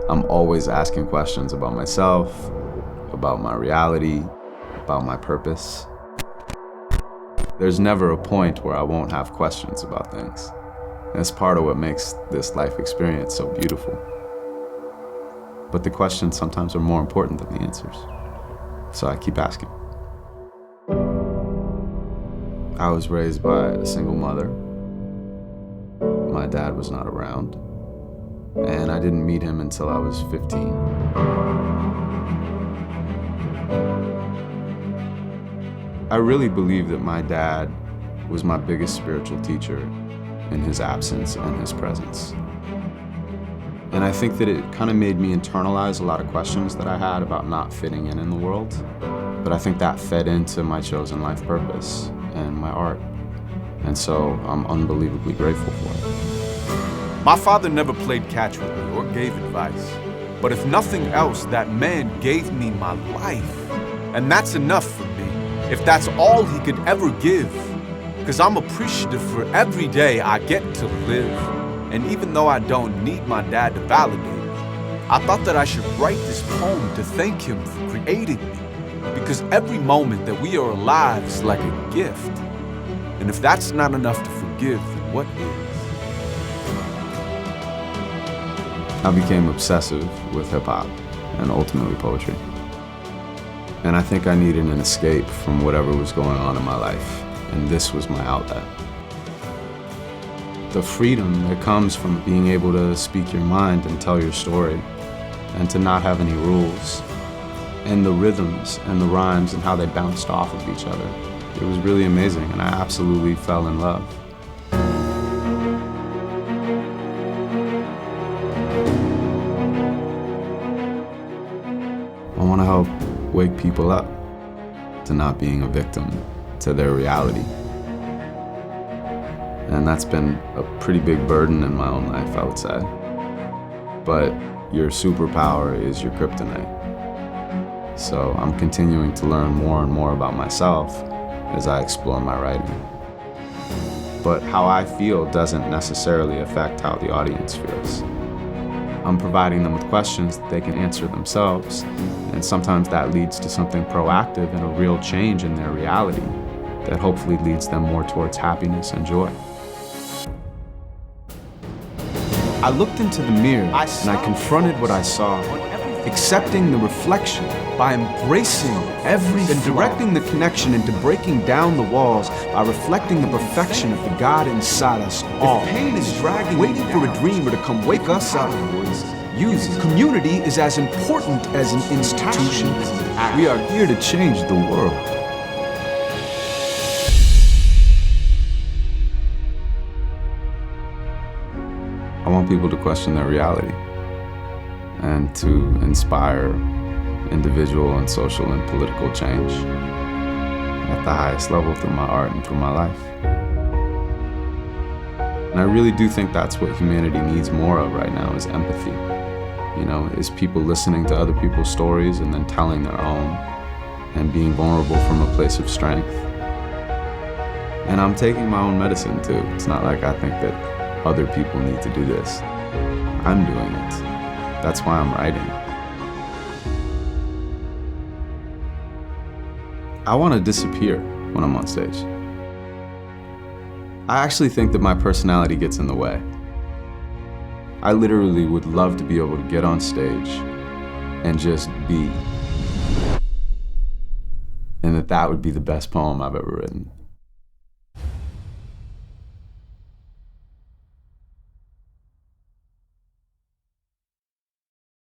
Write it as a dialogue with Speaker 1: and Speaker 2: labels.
Speaker 1: I'm always asking questions about myself, about my reality, about my purpose. There's never a point where I won't have questions about things. And it's part of what makes this life experience so beautiful. But the questions sometimes are more important than the answers. So I keep asking. I was raised by a single mother. My dad was not around, and I didn't meet him until I was 15. I really believe that my dad was my biggest spiritual teacher in his absence and his presence. And I think that it kind of made me internalize a lot of questions that I had about not fitting in the world. But I think that fed into my chosen life purpose and my art. And so I'm unbelievably grateful for it.
Speaker 2: My father never played catch with me or gave advice. But if nothing else, that man gave me my life. And that's enough for me, if that's all he could ever give. Because I'm appreciative for every day I get to live. And even though I don't need my dad to validate, I thought that I should write this poem to thank him for creating me. Because every moment that we are alive is like a gift. And if that's not enough to forgive, then what is?
Speaker 1: I became obsessive with hip-hop and ultimately poetry. And I think I needed an escape from whatever was going on in my life, and this was my outlet. The freedom that comes from being able to speak your mind and tell your story, and to not have any rules, and the rhythms and the rhymes and how they bounced off of each other. It was really amazing, and I absolutely fell in love. I want to help wake people up to not being a victim to their reality. And that's been a pretty big burden in my own life, I would say. But your superpower is your kryptonite. So I'm continuing to learn more and more about myself as I explore my writing. But how I feel doesn't necessarily affect how the audience feels. I'm providing them with questions that they can answer themselves, and sometimes that leads to something proactive and a real change in their reality that hopefully leads them more towards happiness and joy. I looked into the mirror and I confronted what I saw, accepting the reflection by embracing every flaw, and directing the connection into breaking down the walls by reflecting the perfection of the God inside us all. If pain is dragging, waiting for a dreamer to come wake us up, use it. Community is as important as an institution. We are here to change the world. I want people to question their reality and to inspire individual and social and political change at the highest level through my art and through my life. And I really do think that's what humanity needs more of right now, is empathy. You know, is people listening to other people's stories and then telling their own and being vulnerable from a place of strength. And I'm taking my own medicine too. It's not like I think that other people need to do this. I'm doing it. That's why I'm writing. I want to disappear when I'm on stage. I actually think that my personality gets in the way. I literally would love to be able to get on stage and just be. And that would be the best poem I've ever written.